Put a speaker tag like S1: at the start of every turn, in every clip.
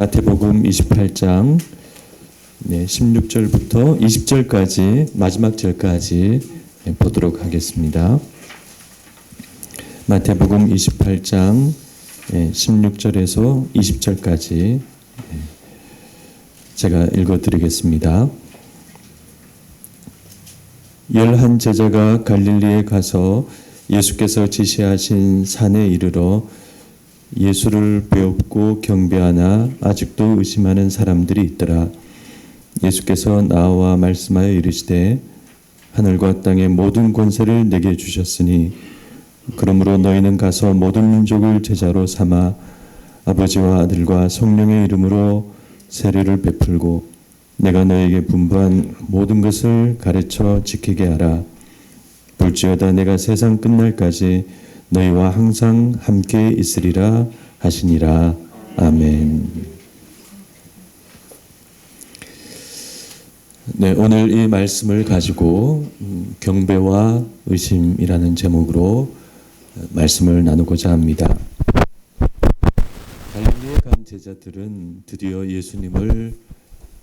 S1: 마태복음 28장 16절부터 20절까지 마지막 절까지 보도록 하겠습니다. 마태복음 28장 16절에서 20절까지 제가 읽어드리겠습니다. 11 제자가 갈릴리에 가서 예수께서 지시하신 산에 이르러 예수를 배웁고 경배하나 아직도 의심하는 사람들이 있더라. 예수께서 나와 말씀하여 이르시되 하늘과 땅의 모든 권세를 내게 주셨으니 그러므로 너희는 가서 모든 민족을 제자로 삼아 아버지와 아들과 성령의 이름으로 세례를 베풀고 내가 너에게 분부한 모든 것을 가르쳐 지키게 하라. 볼지어다 내가 세상 끝날까지 너희와 항상 함께 있으리라 하시니라. 아멘. 네, 오늘 이 말씀을 가지고 경배와 의심이라는 제목으로 말씀을 나누고자 합니다. 갈릴리에 간 제자들은 드디어 예수님을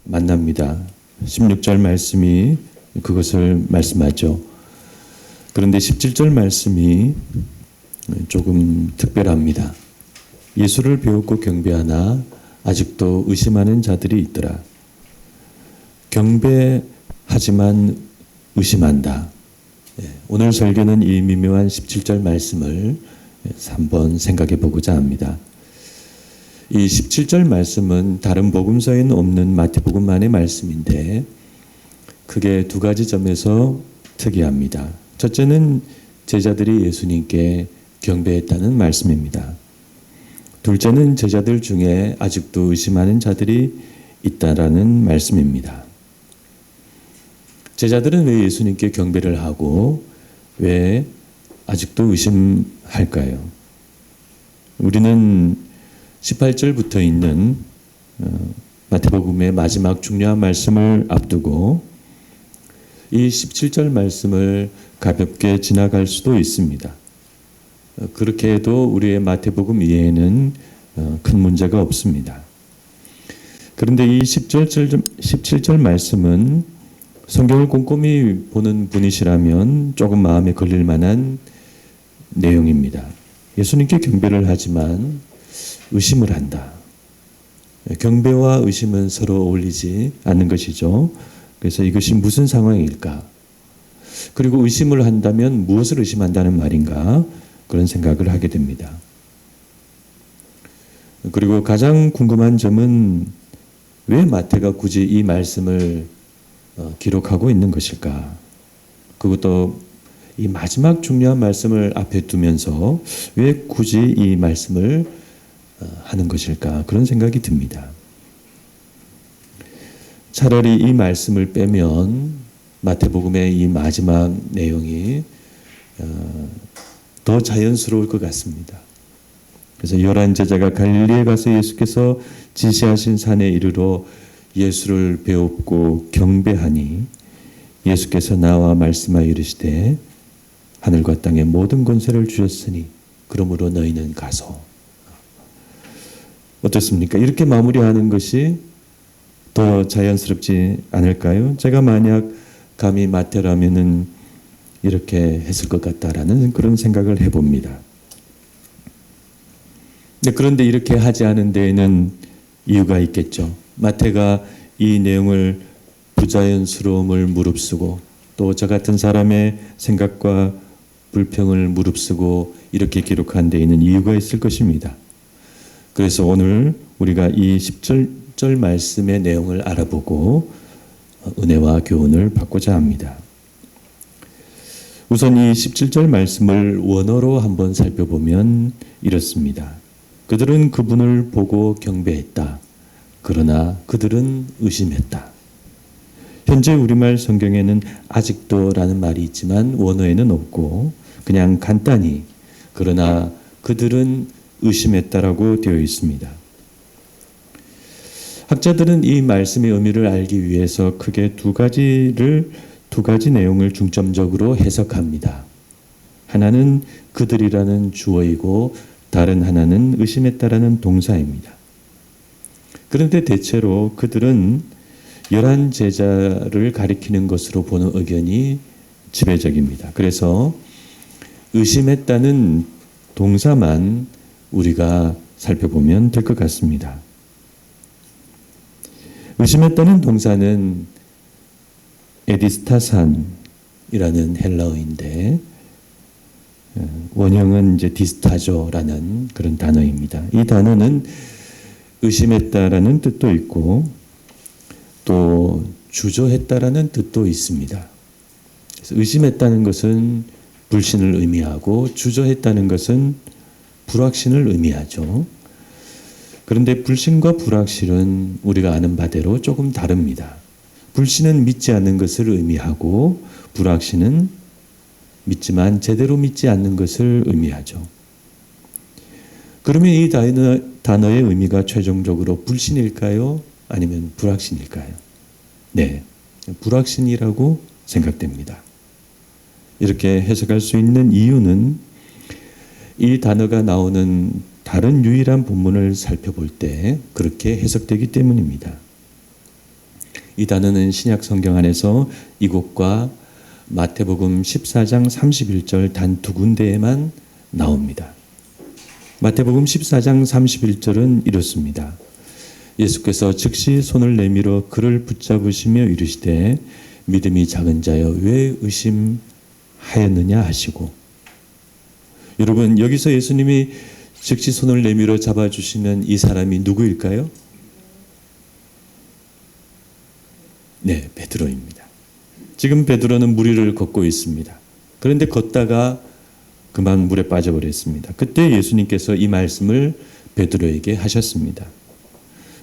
S1: 만납니다. 16절 말씀이 그것을 말씀하죠. 그런데 17절 말씀이 조금 특별합니다. 예수를 배웠고 경배하나 아직도 의심하는 자들이 있더라. 경배하지만 의심한다. 오늘 설교는 이 미묘한 17절 말씀을 한번 생각해 보고자 합니다. 이 17절 말씀은 다른 복음서에는 없는 마태복음만의 말씀인데 크게 두 가지 점에서 특이합니다. 첫째는 제자들이 예수님께 경배했다는 말씀입니다. 둘째는 제자들 중에 아직도 의심하는 자들이 있다라는 말씀입니다. 제자들은 왜 예수님께 경배를 하고 왜 아직도 의심할까요? 우리는 18절부터 있는 마태복음의 마지막 중요한 말씀을 앞두고 이 17절 말씀을 가볍게 지나갈 수도 있습니다. 그렇게 해도 우리의 마태복음 이해에는 큰 문제가 없습니다. 그런데 이 17절 말씀은 성경을 꼼꼼히 보는 분이시라면 조금 마음에 걸릴 만한 내용입니다. 예수님께 경배를 하지만 의심을 한다. 경배와 의심은 서로 어울리지 않는 것이죠. 그래서 이것이 무슨 상황일까? 그리고 의심을 한다면 무엇을 의심한다는 말인가? 그런 생각을 하게 됩니다. 그리고 가장 궁금한 점은 왜 마태가 굳이 이 말씀을 기록하고 있는 것일까? 그것도 이 마지막 중요한 말씀을 앞에 두면서 왜 굳이 이 말씀을 하는 것일까? 그런 생각이 듭니다. 차라리 이 말씀을 빼면 마태복음의 이 마지막 내용이 더 자연스러울 것 같습니다. 그래서 11 제자가 갈릴리에 가서 예수께서 지시하신 산에 이르러 예수를 배웁고 경배하니 예수께서 나와 말씀하여 이르시되 하늘과 땅의 모든 권세를 주셨으니 그러므로 너희는 가서. 어떻습니까? 이렇게 마무리하는 것이 더 자연스럽지 않을까요? 제가 만약 감히 마태라면은 이렇게 했을 것 같다라는 그런 생각을 해봅니다. 그런데 이렇게 하지 않은 데에는 이유가 있겠죠. 마태가 이 내용을 부자연스러움을 무릅쓰고 또 저 같은 사람의 생각과 불평을 무릅쓰고 이렇게 기록한 데에는 이유가 있을 것입니다. 그래서 오늘 우리가 이 17절 말씀의 내용을 알아보고 은혜와 교훈을 받고자 합니다. 우선 이 17절 말씀을 원어로 한번 살펴보면 이렇습니다. 그들은 그분을 보고 경배했다. 그러나 그들은 의심했다. 현재 우리말 성경에는 아직도라는 말이 있지만 원어에는 없고 그냥 간단히 그러나 그들은 의심했다라고 되어 있습니다. 학자들은 이 말씀의 의미를 알기 위해서 크게 두 가지 내용을 중점적으로 해석합니다. 하나는 그들이라는 주어이고 다른 하나는 의심했다라는 동사입니다. 그런데 대체로 그들은 11 제자를 가리키는 것으로 보는 의견이 지배적입니다. 그래서 의심했다는 동사만 우리가 살펴보면 될 것 같습니다. 의심했다는 동사는 에디스타산이라는 헬라어인데 원형은 이제 디스타조라는 그런 단어입니다. 이 단어는 의심했다라는 뜻도 있고 또 주저했다라는 뜻도 있습니다. 그래서 의심했다는 것은 불신을 의미하고 주저했다는 것은 불확신을 의미하죠. 그런데 불신과 불확신은 우리가 아는 바대로 조금 다릅니다. 불신은 믿지 않는 것을 의미하고 불확신은 믿지만 제대로 믿지 않는 것을 의미하죠. 그러면 이 단어의 의미가 최종적으로 불신일까요? 아니면 불확신일까요? 네, 불확신이라고 생각됩니다. 이렇게 해석할 수 있는 이유는 이 단어가 나오는 다른 유일한 본문을 살펴볼 때 그렇게 해석되기 때문입니다. 이 단어는 신약 성경 안에서 이곳과 마태복음 14장 31절 단 두 군데에만 나옵니다. 마태복음 14장 31절은 이렇습니다. 예수께서 즉시 손을 내밀어 그를 붙잡으시며 이르시되 믿음이 작은 자여 왜 의심하였느냐 하시고. 여러분, 여기서 예수님이 즉시 손을 내밀어 잡아주시는 이 사람이 누구일까요? 네, 베드로입니다. 지금 베드로는 물 위를 걷고 있습니다. 그런데 걷다가 그만 물에 빠져버렸습니다. 그때 예수님께서 이 말씀을 베드로에게 하셨습니다.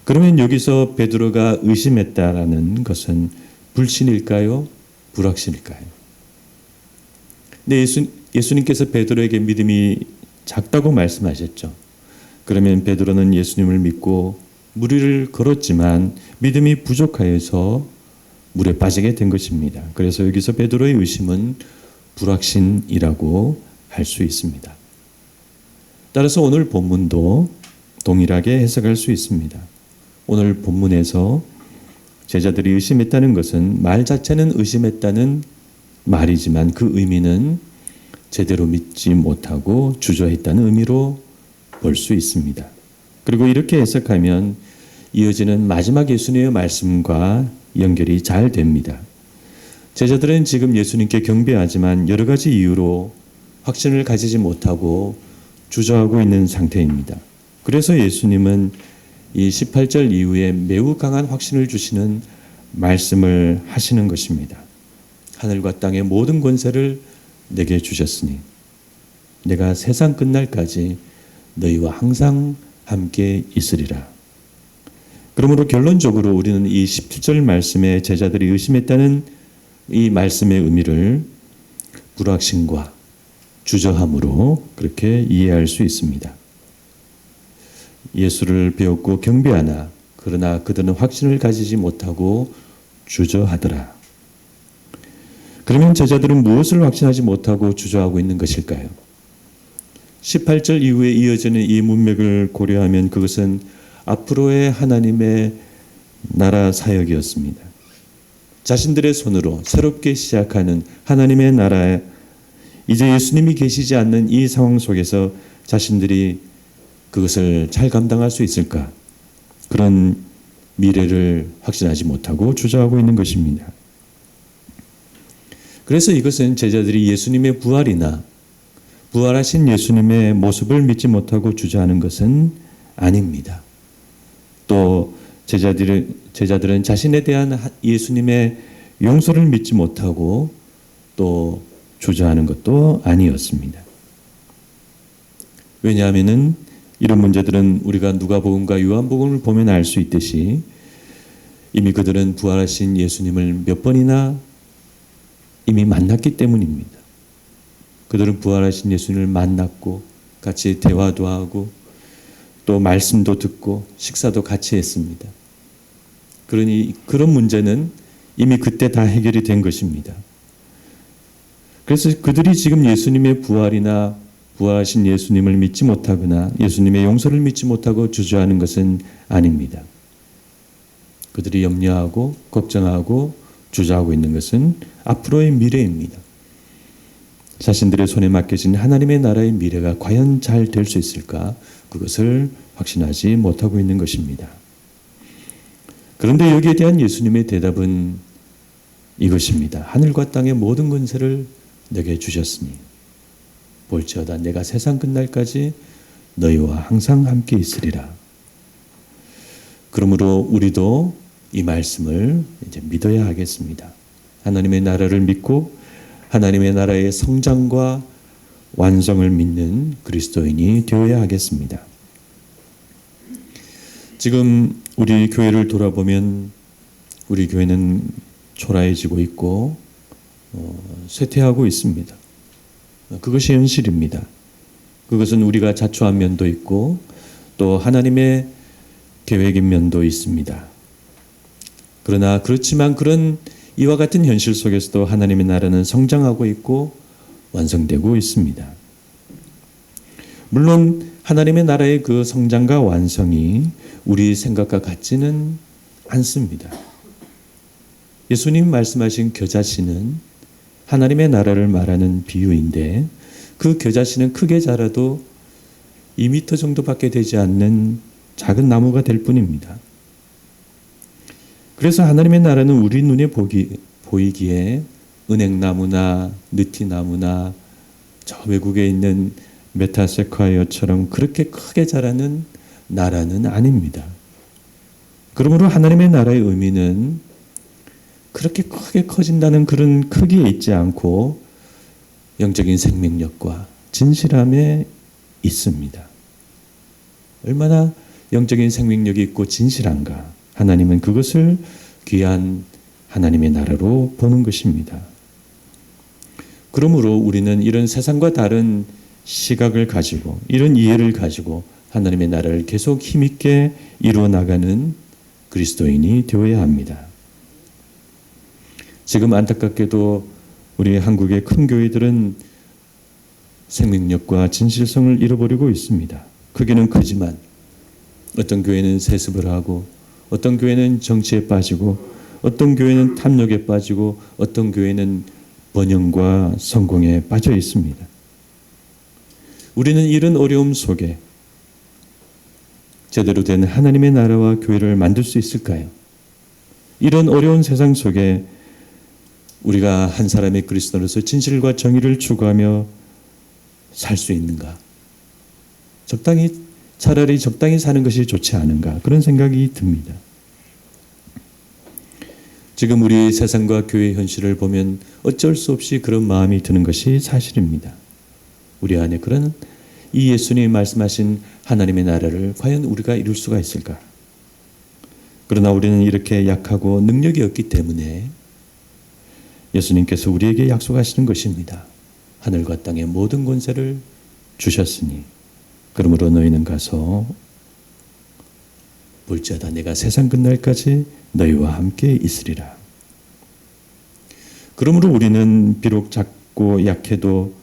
S1: 그러면 여기서 베드로가 의심했다라는 것은 불신일까요? 불확신일까요? 네, 예수님께서 베드로에게 믿음이 작다고 말씀하셨죠. 그러면 베드로는 예수님을 믿고 물 위를 걸었지만 믿음이 부족하여서 물에 빠지게 된 것입니다. 그래서 여기서 베드로의 의심은 불확신이라고 할 수 있습니다. 따라서 오늘 본문도 동일하게 해석할 수 있습니다. 오늘 본문에서 제자들이 의심했다는 것은 말 자체는 의심했다는 말이지만 그 의미는 제대로 믿지 못하고 주저했다는 의미로 볼 수 있습니다. 그리고 이렇게 해석하면 이어지는 마지막 예수님의 말씀과 연결이 잘 됩니다. 제자들은 지금 예수님께 경배하지만 여러 가지 이유로 확신을 가지지 못하고 주저하고 있는 상태입니다. 그래서 예수님은 이 18절 이후에 매우 강한 확신을 주시는 말씀을 하시는 것입니다. 하늘과 땅의 모든 권세를 내게 주셨으니 내가 세상 끝날까지 너희와 항상 함께 있으리라. 그러므로 결론적으로 우리는 이 17절 말씀에 제자들이 의심했다는 이 말씀의 의미를 불확신과 주저함으로 그렇게 이해할 수 있습니다. 예수를 배웠고 경배하나 그러나 그들은 확신을 가지지 못하고 주저하더라. 그러면 제자들은 무엇을 확신하지 못하고 주저하고 있는 것일까요? 18절 이후에 이어지는 이 문맥을 고려하면 그것은 앞으로의 하나님의 나라 사역이었습니다. 자신들의 손으로 새롭게 시작하는 하나님의 나라에 이제 예수님이 계시지 않는 이 상황 속에서 자신들이 그것을 잘 감당할 수 있을까? 그런 미래를 확신하지 못하고 주저하고 있는 것입니다. 그래서 이것은 제자들이 예수님의 부활이나 부활하신 예수님의 모습을 믿지 못하고 주저하는 것은 아닙니다. 또 제자들은 자신에 대한 예수님의 용서를 믿지 못하고 또 주저하는 것도 아니었습니다. 왜냐하면 이런 문제들은 우리가 누가복음과 요한복음을 보면 알 수 있듯이 이미 그들은 부활하신 예수님을 몇 번이나 이미 만났기 때문입니다. 그들은 부활하신 예수님을 만났고 같이 대화도 하고 또 말씀도 듣고 식사도 같이 했습니다. 그러니 그런 문제는 이미 그때 다 해결이 된 것입니다. 그래서 그들이 지금 예수님의 부활이나 부활하신 예수님을 믿지 못하거나 예수님의 용서를 믿지 못하고 주저하는 것은 아닙니다. 그들이 염려하고 걱정하고 주저하고 있는 것은 앞으로의 미래입니다. 자신들의 손에 맡겨진 하나님의 나라의 미래가 과연 잘 될 수 있을까? 그것을 확신하지 못하고 있는 것입니다. 그런데 여기에 대한 예수님의 대답은 이것입니다. 하늘과 땅의 모든 권세를 내게 주셨으니 볼지어다 내가 세상 끝날까지 너희와 항상 함께 있으리라. 그러므로 우리도 이 말씀을 이제 믿어야 하겠습니다. 하나님의 나라를 믿고 하나님의 나라의 성장과 완성을 믿는 그리스도인이 되어야 하겠습니다. 지금 우리 교회를 돌아보면 우리 교회는 초라해지고 있고 쇠퇴하고 있습니다. 그것이 현실입니다. 그것은 우리가 자초한 면도 있고 또 하나님의 계획인 면도 있습니다. 그러나 그렇지만 그런 이와 같은 현실 속에서도 하나님의 나라는 성장하고 있고 완성되고 있습니다. 물론 하나님의 나라의 그 성장과 완성이 우리 생각과 같지는 않습니다. 예수님 말씀하신 겨자씨는 하나님의 나라를 말하는 비유인데 그 겨자씨는 크게 자라도 2m 정도밖에 되지 않는 작은 나무가 될 뿐입니다. 그래서 하나님의 나라는 우리 눈에 보이기에 은행나무나 느티나무나 저 외국에 있는 메타세콰이어처럼 그렇게 크게 자라는 나라는 아닙니다. 그러므로 하나님의 나라의 의미는 그렇게 크게 커진다는 그런 크기에 있지 않고 영적인 생명력과 진실함에 있습니다. 얼마나 영적인 생명력이 있고 진실한가. 하나님은 그것을 귀한 하나님의 나라로 보는 것입니다. 그러므로 우리는 이런 세상과 다른 시각을 가지고 이런 이해를 가지고 하나님의 나라를 계속 힘있게 이루어 나가는 그리스도인이 되어야 합니다. 지금 안타깝게도 우리 한국의 큰 교회들은 생명력과 진실성을 잃어버리고 있습니다. 크기는 크지만 어떤 교회는 세습을 하고 어떤 교회는 정치에 빠지고 어떤 교회는 탐욕에 빠지고 어떤 교회는 번영과 성공에 빠져 있습니다. 우리는 이런 어려움 속에 제대로 된 하나님의 나라와 교회를 만들 수 있을까요? 이런 어려운 세상 속에 우리가 한 사람의 그리스도로서 진실과 정의를 추구하며 살 수 있는가? 차라리 적당히 사는 것이 좋지 않은가? 그런 생각이 듭니다. 지금 우리 세상과 교회 현실을 보면 어쩔 수 없이 그런 마음이 드는 것이 사실입니다. 우리 안에 그런 이 예수님이 말씀하신 하나님의 나라를 과연 우리가 이룰 수가 있을까? 그러나 우리는 이렇게 약하고 능력이 없기 때문에 예수님께서 우리에게 약속하시는 것입니다. 하늘과 땅의 모든 권세를 주셨으니 그러므로 너희는 가서 볼지어다 내가 세상 끝날까지 너희와 함께 있으리라. 그러므로 우리는 비록 작고 약해도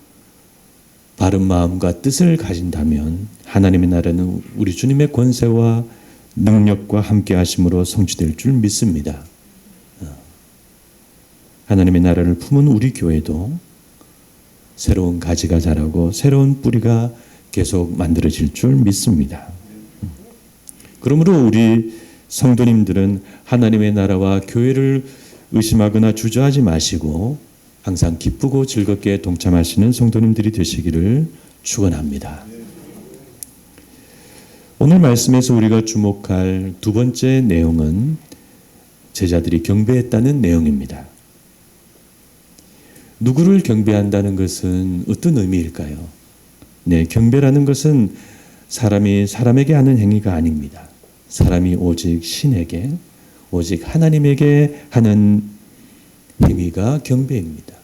S1: 바른 마음과 뜻을 가진다면 하나님의 나라는 우리 주님의 권세와 능력과 함께 하심으로 성취될 줄 믿습니다. 하나님의 나라를 품은 우리 교회도 새로운 가지가 자라고 새로운 뿌리가 계속 만들어질 줄 믿습니다. 그러므로 우리 성도님들은 하나님의 나라와 교회를 의심하거나 주저하지 마시고 항상 기쁘고 즐겁게 동참하시는 성도님들이 되시기를 축원합니다. 오늘 말씀에서 우리가 주목할 두 번째 내용은 제자들이 경배했다는 내용입니다. 누구를 경배한다는 것은 어떤 의미일까요? 네, 경배라는 것은 사람이 사람에게 하는 행위가 아닙니다. 사람이 오직 신에게, 오직 하나님에게 하는 행위가 경배입니다.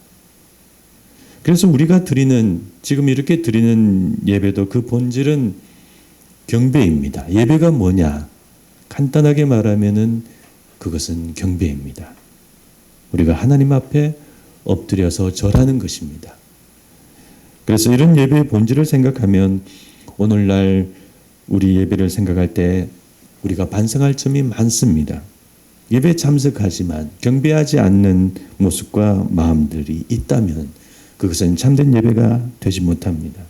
S1: 그래서 우리가 지금 이렇게 드리는 예배도 그 본질은 경배입니다. 예배가 뭐냐? 간단하게 말하면은 그것은 경배입니다. 우리가 하나님 앞에 엎드려서 절하는 것입니다. 그래서 이런 예배의 본질을 생각하면 오늘날 우리 예배를 생각할 때 우리가 반성할 점이 많습니다. 예배 참석하지만 경배하지 않는 모습과 마음들이 있다면 그것은 참된 예배가 되지 못합니다.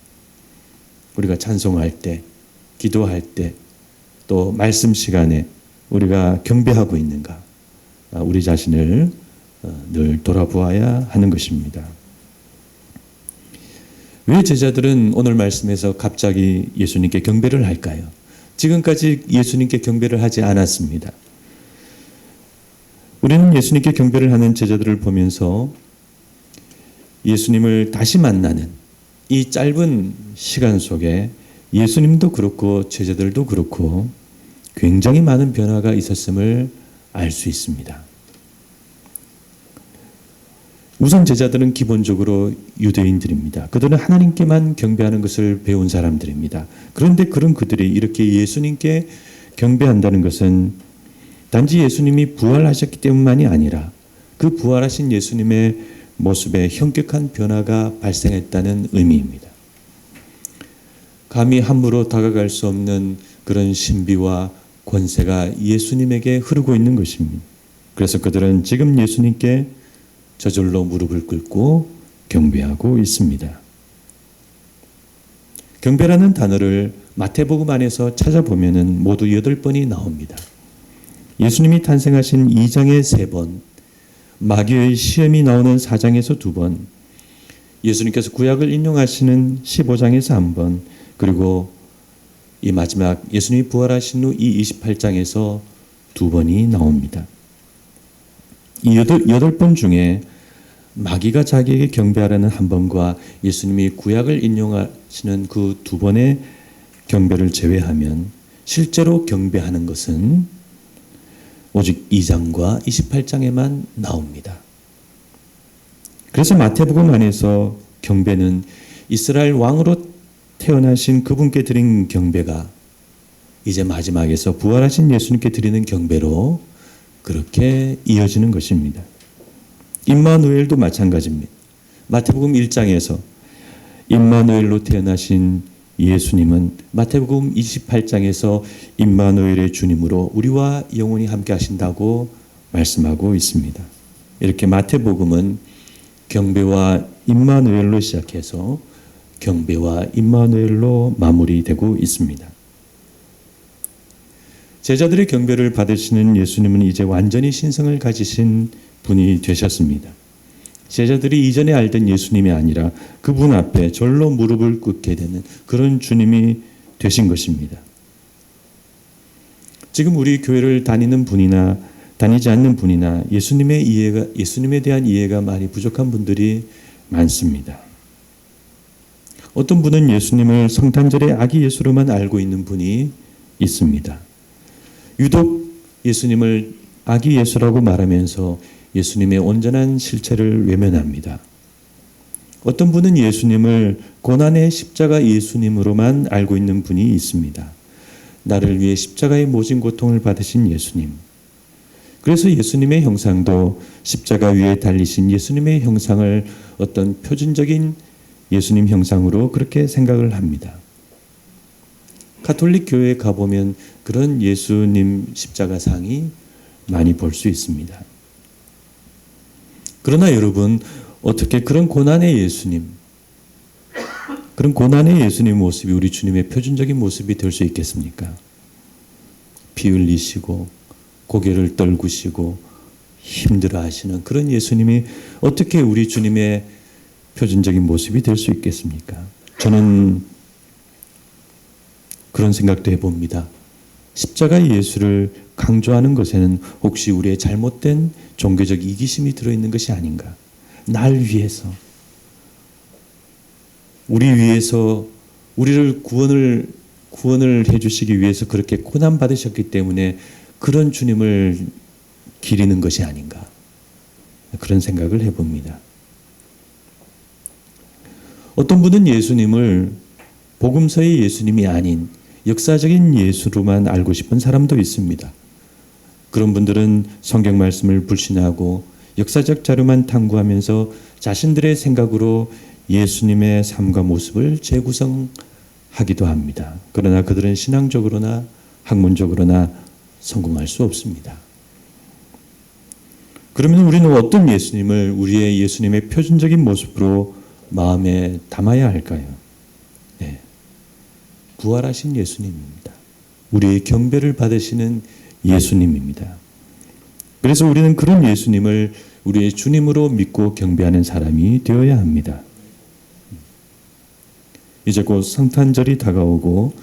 S1: 우리가 찬송할 때, 기도할 때, 또 말씀 시간에 우리가 경배하고 있는가? 우리 자신을 늘 돌아보아야 하는 것입니다. 왜 제자들은 오늘 말씀에서 갑자기 예수님께 경배를 할까요? 지금까지 예수님께 경배를 하지 않았습니다. 우리는 예수님께 경배를 하는 제자들을 보면서 예수님을 다시 만나는 이 짧은 시간 속에 예수님도 그렇고 제자들도 그렇고 굉장히 많은 변화가 있었음을 알 수 있습니다. 우선 제자들은 기본적으로 유대인들입니다. 그들은 하나님께만 경배하는 것을 배운 사람들입니다. 그런데 그런 그들이 이렇게 예수님께 경배한다는 것은 단지 예수님이 부활하셨기 때문만이 아니라 그 부활하신 예수님의 모습에 현격한 변화가 발생했다는 의미입니다. 감히 함부로 다가갈 수 없는 그런 신비와 권세가 예수님에게 흐르고 있는 것입니다. 그래서 그들은 지금 예수님께 저절로 무릎을 꿇고 경배하고 있습니다. 경배라는 단어를 마태복음 안에서 찾아보면 모두 8번이 나옵니다. 예수님이 탄생하신 2장에 3번, 마귀의 시험이 나오는 4장에서 2번, 예수님께서 구약을 인용하시는 15장에서 1번, 그리고 이 마지막 예수님이 부활하신 후 이 28장에서 2번이 나옵니다. 이 8번 중에 마귀가 자기에게 경배하라는 1번과 예수님이 구약을 인용하시는 그 2번의 경배를 제외하면 실제로 경배하는 것은 오직 2장과 28장에만 나옵니다. 그래서 마태복음 안에서 경배는 이스라엘 왕으로 태어나신 그분께 드린 경배가 이제 마지막에서 부활하신 예수님께 드리는 경배로 그렇게 이어지는 것입니다. 임마누엘도 마찬가지입니다. 마태복음 1장에서 임마누엘로 태어나신 예수님은 마태복음 28장에서 임마누엘의 주님으로 우리와 영원히 함께 하신다고 말씀하고 있습니다. 이렇게 마태복음은 경배와 임마누엘로 시작해서 경배와 임마누엘로 마무리되고 있습니다. 제자들의 경배를 받으시는 예수님은 이제 완전히 신성을 가지신 분이 되셨습니다. 제자들이 이전에 알던 예수님이 아니라 그분 앞에 절로 무릎을 꿇게 되는 그런 주님이 되신 것입니다. 지금 우리 교회를 다니는 분이나 다니지 않는 분이나 예수님에 대한 이해가 많이 부족한 분들이 많습니다. 어떤 분은 예수님을 성탄절의 아기 예수로만 알고 있는 분이 있습니다. 유독 예수님을 아기 예수라고 말하면서 예수님의 온전한 실체를 외면합니다. 어떤 분은 예수님을 고난의 십자가 예수님으로만 알고 있는 분이 있습니다. 나를 위해 십자가의 모진 고통을 받으신 예수님. 그래서 예수님의 형상도 십자가 위에 달리신 예수님의 형상을 어떤 표준적인 예수님 형상으로 그렇게 생각을 합니다. 가톨릭 교회에 가보면 그런 예수님 십자가상이 많이 볼 수 있습니다. 그러나 여러분, 어떻게 그런 고난의 예수님, 그런 고난의 예수님 모습이 우리 주님의 표준적인 모습이 될 수 있겠습니까? 피 흘리시고 고개를 떨구시고 힘들어 하시는 그런 예수님이 어떻게 우리 주님의 표준적인 모습이 될 수 있겠습니까? 저는 그런 생각도 해봅니다. 십자가의 예수를 강조하는 것에는 혹시 우리의 잘못된 종교적 이기심이 들어있는 것이 아닌가? 날 위해서, 우리 위해서, 우리를 구원을 해주시기 위해서 그렇게 고난받으셨기 때문에 그런 주님을 기리는 것이 아닌가? 그런 생각을 해봅니다. 어떤 분은 예수님을 복음서의 예수님이 아닌 역사적인 예수로만 알고 싶은 사람도 있습니다. 그런 분들은 성경 말씀을 불신하고 역사적 자료만 탐구하면서 자신들의 생각으로 예수님의 삶과 모습을 재구성하기도 합니다. 그러나 그들은 신앙적으로나 학문적으로나 성공할 수 없습니다. 그러면 우리는 어떤 예수님을 우리의 예수님의 표준적인 모습으로 마음에 담아야 할까요? 네. 부활하신 예수님입니다. 우리의 경배를 받으시는 예수님입니다. 그래서 우리는 그런 예수님을 우리의 주님으로 믿고 경배하는 사람이 되어야 합니다. 이제 곧 성탄절이 다가오고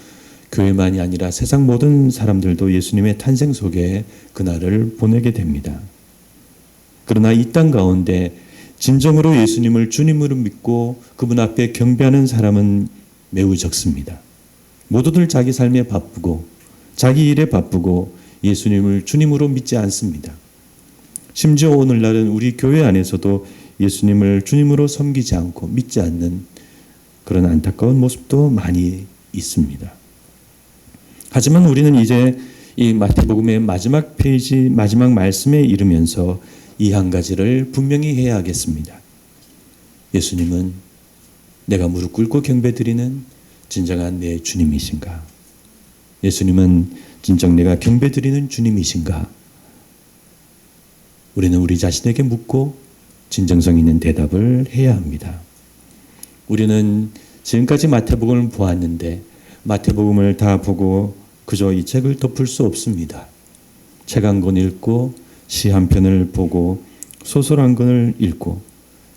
S1: 교회만이 아니라 세상 모든 사람들도 예수님의 탄생 속에 그날을 보내게 됩니다. 그러나 이 땅 가운데 진정으로 예수님을 주님으로 믿고 그분 앞에 경배하는 사람은 매우 적습니다. 모두들 자기 삶에 바쁘고 자기 일에 바쁘고 예수님을 주님으로 믿지 않습니다. 심지어 오늘날은 우리 교회 안에서도 예수님을 주님으로 섬기지 않고 믿지 않는 그런 안타까운 모습도 많이 있습니다. 하지만 우리는 이제 이 마태복음의 마지막 페이지, 마지막 말씀에 이르면서 이 한 가지를 분명히 해야 하겠습니다. 예수님은 내가 무릎 꿇고 경배드리는 진정한 내 주님이신가? 예수님은 진정 내가 경배드리는 주님이신가? 우리는 우리 자신에게 묻고 진정성 있는 대답을 해야 합니다. 우리는 지금까지 마태복음을 보았는데 마태복음을 다 보고 그저 이 책을 덮을 수 없습니다. 책 한 권 읽고 시 한 편을 보고 소설 한 권을 읽고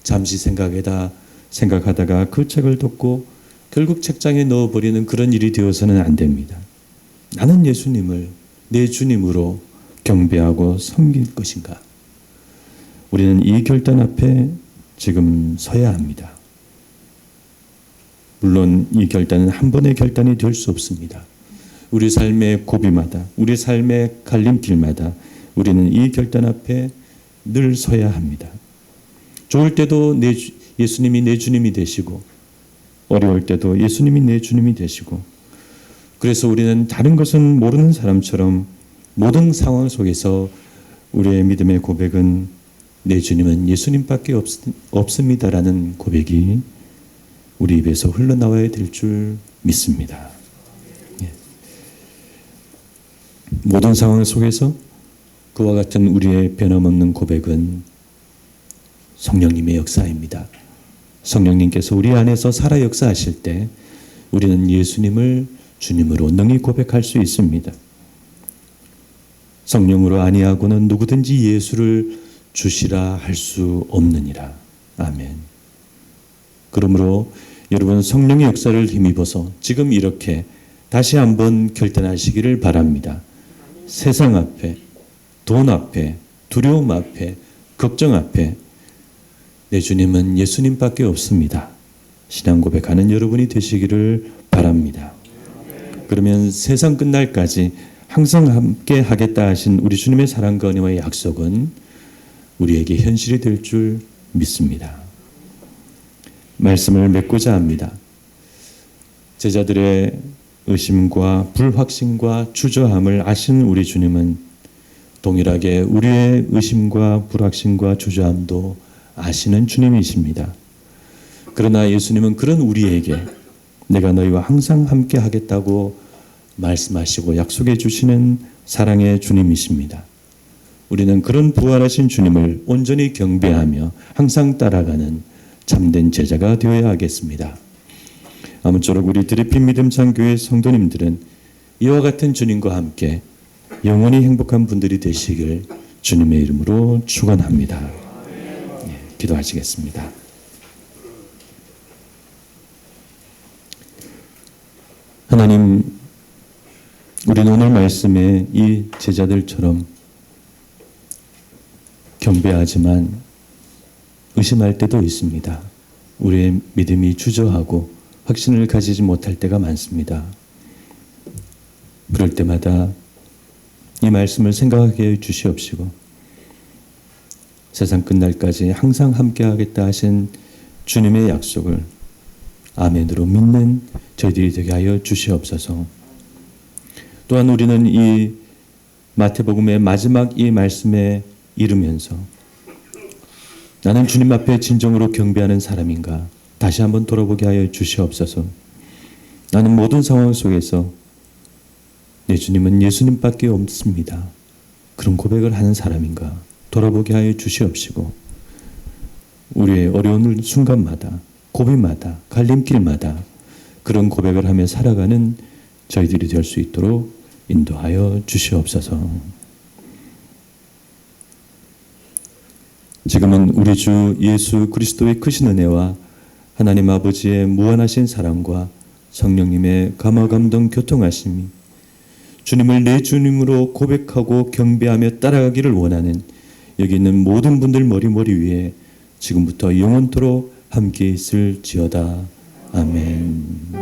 S1: 잠시 생각하다가 그 책을 덮고 결국 책장에 넣어버리는 그런 일이 되어서는 안 됩니다. 나는 예수님을 내 주님으로 경배하고 섬길 것인가? 우리는 이 결단 앞에 지금 서야 합니다. 물론 이 결단은 한 번의 결단이 될 수 없습니다. 우리 삶의 고비마다, 우리 삶의 갈림길마다 우리는 이 결단 앞에 늘 서야 합니다. 좋을 때도 예수님이 내 주님이 되시고 어려울 때도 예수님이 내 주님이 되시고 그래서 우리는 다른 것은 모르는 사람처럼 모든 상황 속에서 우리의 믿음의 고백은 내 주님은 예수님밖에 없습니다라는 고백이 우리 입에서 흘러나와야 될 줄 믿습니다. 모든 상황 속에서 그와 같은 우리의 변함없는 고백은 성령님의 역사입니다. 성령님께서 우리 안에서 살아 역사하실 때 우리는 예수님을 주님으로 능히 고백할 수 있습니다. 성령으로 아니하고는 누구든지 예수를 주시라 할 수 없느니라. 아멘. 그러므로 여러분 성령의 역사를 힘입어서 지금 이렇게 다시 한번 결단하시기를 바랍니다. 세상 앞에, 돈 앞에, 두려움 앞에, 걱정 앞에 내 주님은 예수님밖에 없습니다. 신앙 고백하는 여러분이 되시기를 바랍니다. 그러면 세상 끝날까지 항상 함께 하겠다 하신 우리 주님의 사랑과 은혜와 약속은 우리에게 현실이 될 줄 믿습니다. 말씀을 맺고자 합니다. 제자들의 의심과 불확신과 주저함을 아시는 우리 주님은 동일하게 우리의 의심과 불확신과 주저함도 아시는 주님이십니다. 그러나 예수님은 그런 우리에게 내가 너희와 항상 함께 하겠다고 말씀하시고 약속해 주시는 사랑의 주님이십니다. 우리는 그런 부활하신 주님을 온전히 경배하며 항상 따라가는 참된 제자가 되어야 하겠습니다. 아무쪼록 우리 드리핀 믿음상 교회 성도님들은 이와 같은 주님과 함께 영원히 행복한 분들이 되시길 주님의 이름으로 축원합니다. 기도하시겠습니다. 하나님, 우리는 오늘 말씀에 이 제자들처럼 경배하지만 의심할 때도 있습니다. 우리의 믿음이 주저하고 확신을 가지지 못할 때가 많습니다. 그럴 때마다 이 말씀을 생각하게 해 주시옵시고 세상 끝날까지 항상 함께하겠다 하신 주님의 약속을 아멘으로 믿는 저희들이 되게 하여 주시옵소서. 또한 우리는 이 마태복음의 마지막 이 말씀에 이르면서 나는 주님 앞에 진정으로 경배하는 사람인가 다시 한번 돌아보게 하여 주시옵소서. 나는 모든 상황 속에서 내 주님은 예수님밖에 없습니다. 그런 고백을 하는 사람인가 돌아보게 하여 주시옵시고 우리의 어려운 순간마다 고비마다 갈림길마다 그런 고백을 하며 살아가는 저희들이 될 수 있도록 인도하여 주시옵소서. 지금은 우리 주 예수 그리스도의 크신 은혜와 하나님 아버지의 무한하신 사랑과 성령님의 감화감동 교통하심이 주님을 내 주님으로 고백하고 경배하며 따라가기를 원하는 여기 있는 모든 분들 머리 위에 지금부터 영원토록 함께 있을지어다. 아멘.